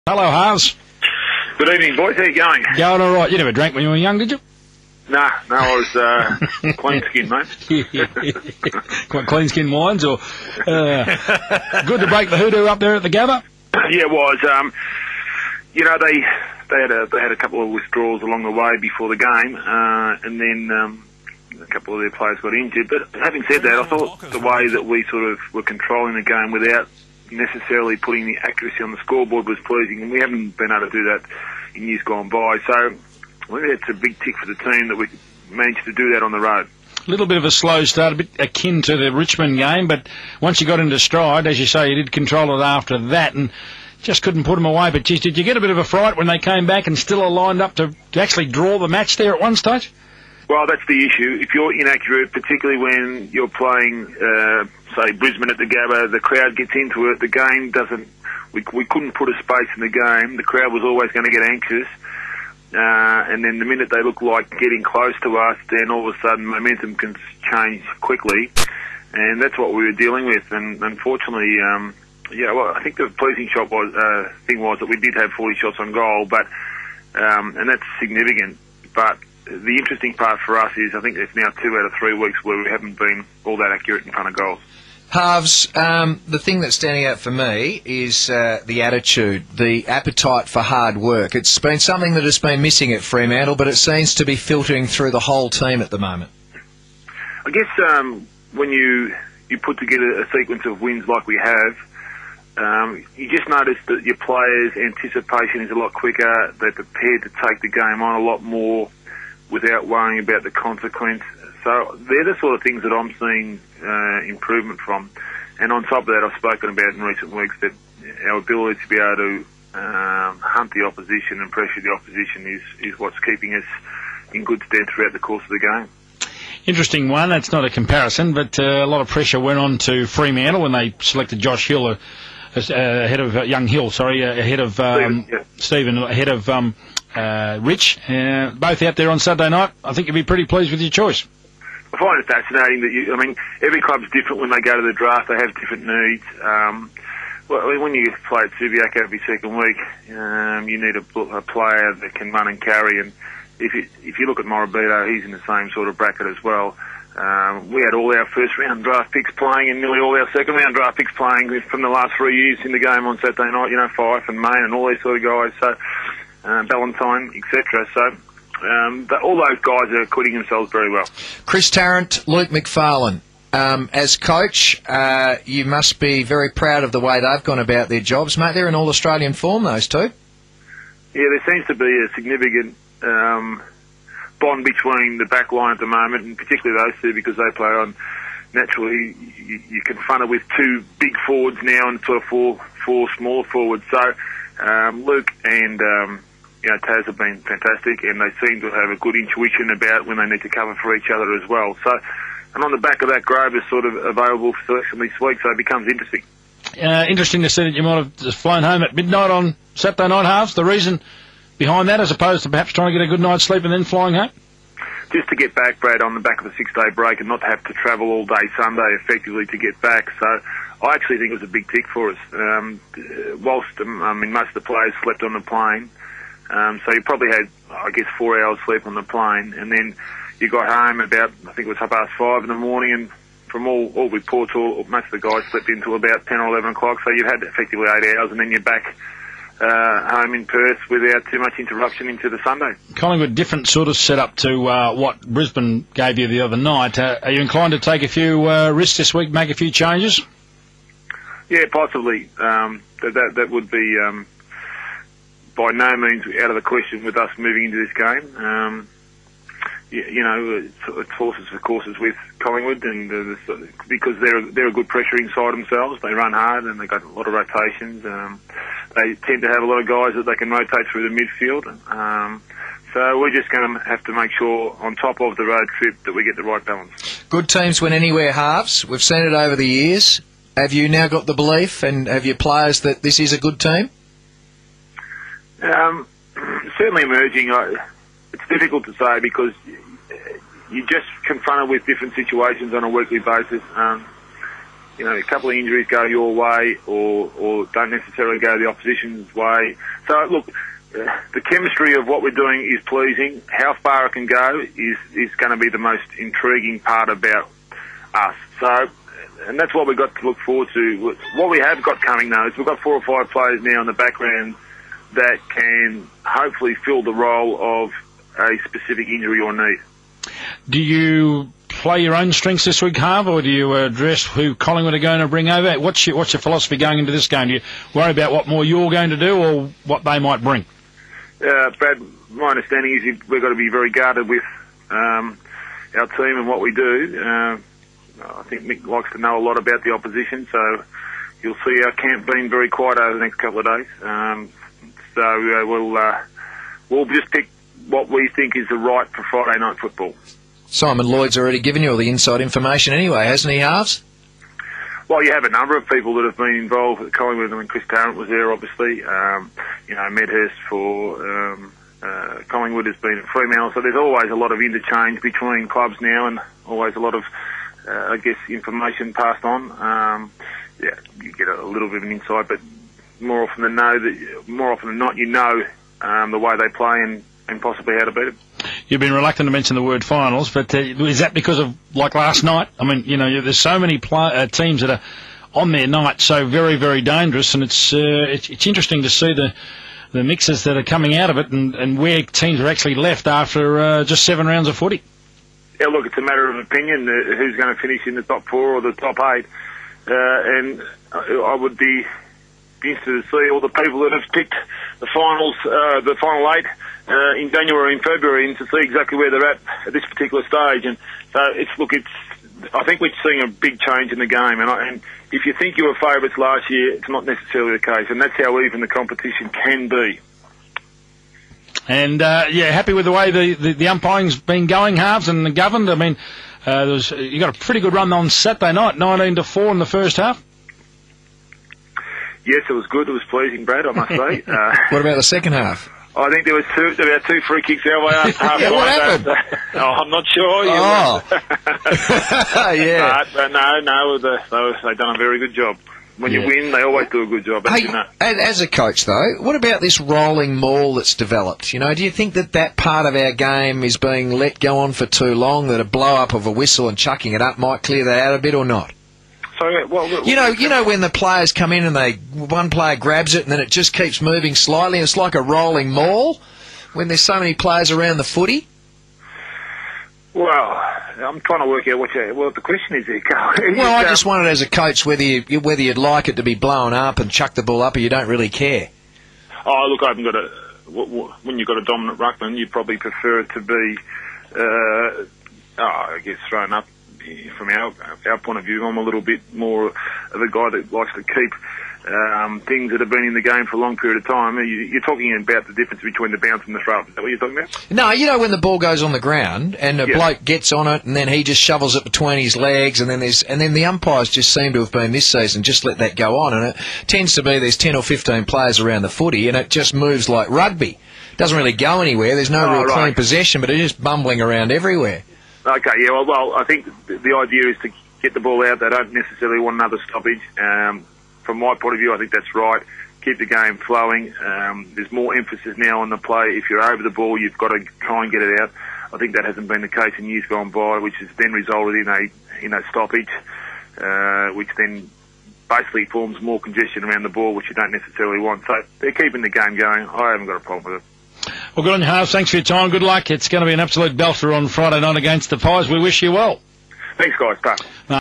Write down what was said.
Hello, Harvs. Good evening, boys. How you going? Going all right. You never drank when you were young, did you? No, I was clean skin, mate. Quite clean skin wines, or good to break the hoodoo up there at the Gabba. Yeah, it was. They had a couple of withdrawals along the way before the game, and then a couple of their players got injured. But having said that, I thought the way that we sort of were controlling the game without necessarily putting the accuracy on the scoreboard was pleasing, and we haven't been able to do that in years gone by. So I think it's a big tick for the team that we managed to do that on the road. A little bit of a slow start, a bit akin to the Richmond game, but once you got into stride, as you say, you did control it after that and just couldn't put them away. But geez, did you get a bit of a fright when they came back and still are lined up to actually draw the match there at one stage? Well, that's the issue. If you're inaccurate, particularly when you're playing, say, Brisbane at the Gabba, the crowd gets into it, the game doesn't... We couldn't put a space in the game. The crowd was always going to get anxious. And then the minute they look like getting close to us, then all of a sudden momentum can change quickly. And that's what we were dealing with. And unfortunately, I think the pleasing thing was that we did have 40 shots on goal, but and that's significant. But the interesting part for us is I think it's now 2 out of 3 weeks where we haven't been all that accurate in front of goals. Harvs, the thing that's standing out for me is the attitude, the appetite for hard work. It's been something that has been missing at Fremantle, but it seems to be filtering through the whole team at the moment. I guess when you put together a sequence of wins like we have, you just notice that your players' anticipation is a lot quicker. They're prepared to take the game on a lot more without worrying about the consequence. So they're the sort of things that I'm seeing improvement from. And on top of that, I've spoken about in recent weeks that our ability to be able to hunt the opposition and pressure the opposition is what's keeping us in good stead throughout the course of the game. Interesting one. That's not a comparison, but a lot of pressure went on to Fremantle when they selected Josh Hill ahead of Young Hill, ahead of Stephen, ahead of Rich. Both out there on Saturday night. I think you'd be pretty pleased with your choice. I find it fascinating that every club's different when they go to the draft. They have different needs. When you play at Subiaco every second week, you need a player that can run and carry. And if you look at Morabito, he's in the same sort of bracket as well. We had all our first-round draft picks playing and nearly all our second-round draft picks playing from the last 3 years in the game on Saturday night. Fife and Main and all these sort of guys. So Ballantyne, etc. So. All those guys are acquitting themselves very well. Chris Tarrant, Luke McFarlane, as coach, you must be very proud of the way they've gone about their jobs, mate. They're in all-Australian form, those two. Yeah, there seems to be a significant bond between the back line at the moment, and particularly those two, because they play on... Naturally, you're confronted with 2 big forwards now and sort of four smaller forwards. So Luke and... Taz have been fantastic, and they seem to have a good intuition about when they need to cover for each other as well. So, and on the back of that, Grove is sort of available for selection this week, so it becomes interesting. Interesting to see that you might have just flown home at midnight on Saturday night, Harvs. The reason behind that, as opposed to perhaps trying to get a good night's sleep and then flying home? Just to get back, Brad, on the back of a 6-day break and not have to travel all day Sunday effectively to get back. So I actually think it was a big tick for us. Whilst, most of the players slept on the plane, so you probably had, 4 hours sleep on the plane, and then you got home about, I think it was 5:30 in the morning, and from all reports, most of the guys slept until about 10 or 11 o'clock, so you had effectively 8 hours, and then you're back home in Perth without too much interruption into the Sunday. Collingwood, different sort of setup to what Brisbane gave you the other night. Are you inclined to take a few risks this week, make a few changes? Yeah, possibly. That would be... by no means out of the question with us moving into this game. It's horses for courses with Collingwood, and because they're a good pressuring side themselves. They run hard and they've got a lot of rotations. They tend to have a lot of guys that they can rotate through the midfield. So we're just going to have to make sure, on top of the road trip, that we get the right balance. Good teams win anywhere, Harvs. We've seen it over the years. Have you now got the belief, and have your players, that this is a good team? Certainly emerging. It's difficult to say because you're just confronted with different situations on a weekly basis. a couple of injuries go your way or don't necessarily go the opposition's way. So, look, the chemistry of what we're doing is pleasing. How far it can go is going to be the most intriguing part about us. So, and that's what we've got to look forward to. What we have got coming, though, is we've got 4 or 5 players now in the background that can hopefully fill the role of a specific injury or need. Do you play your own strengths this week, Harv, or do you address who Collingwood are going to bring over? What's your philosophy going into this game? Do you worry about what more you're going to do or what they might bring? Brad, my understanding is we've got to be very guarded with our team and what we do. I think Mick likes to know a lot about the opposition, so you'll see our camp being very quiet over the next couple of days. We'll just pick what we think is the right for Friday night football. Simon Lloyd's already given you all the inside information anyway, hasn't he, Harvs? Well, you have a number of people that have been involved at Collingwood. I mean, Chris Tarrant was there, obviously. Medhurst for Collingwood has been at Fremantle. So there's always a lot of interchange between clubs now and always a lot of, information passed on. You get a little bit of an insight, but more often than not, the way they play and possibly how to beat them. You've been reluctant to mention the word finals, but is that because of, like last night? I mean, there's so many teams that are on their night so very, very dangerous, and it's interesting to see the mixes that are coming out of it and where teams are actually left after just 7 rounds of footy. Yeah, look, it's a matter of opinion who's going to finish in the top 4 or the top 8, and I would be interested to see all the people that have picked the finals, the final 8 in January and February, and to see exactly where they're at this particular stage. And so I think we're seeing a big change in the game. And if you think you were favourites last year, it's not necessarily the case, and that's how even the competition can be. And happy with the way the umpiring's been going, Harvs, and governed. I mean, you got a pretty good run on Saturday night, 19-4 in the first half. Yes, it was good. It was pleasing, Brad, I must say. What about the second half? I think there was about 2 free kicks our way after half time. What happened? I'm not sure. Yeah. No, they've done a very good job. When you win, they always do a good job. Hey, as a coach, though, what about this rolling maul that's developed? Do you think that part of our game is being let go on for too long, that a blow-up of a whistle and chucking it up might clear that out a bit or not? So, when the players come in and one player grabs it and then it just keeps moving slightly, it's like a rolling maul when there's so many players around the footy? Well, I'm trying to work out what the question is here, Carl. Well, I just wondered as a coach whether you'd like it to be blown up and chuck the ball up, or you don't really care. Oh, look, I haven't got when you've got a dominant ruckman, you probably prefer it to be, thrown up. From our point of view, I'm a little bit more of a guy that likes to keep things that have been in the game for a long period of time. You're talking about the difference between the bounce and the throw. Is that what you're talking about? No, when the ball goes on the ground and the bloke gets on it and then he just shovels it between his legs, and then the umpires just seem to have been this season just let that go on, and it tends to be there's 10 or 15 players around the footy and it just moves like rugby. It doesn't really go anywhere. There's no real clean possession, but it's just bumbling around everywhere. Okay, yeah, well, I think the idea is to get the ball out. They don't necessarily want another stoppage. From my point of view, I think that's right. Keep the game flowing. There's more emphasis now on the play. If you're over the ball, you've got to try and get it out. I think that hasn't been the case in years gone by, which has then resulted in a stoppage, which then basically forms more congestion around the ball, which you don't necessarily want. So they're keeping the game going. I haven't got a problem with it. Well, good on you, Harvs. Thanks for your time. Good luck. It's going to be an absolute belter on Friday night against the Pies. We wish you well. Thanks, guys. Bye.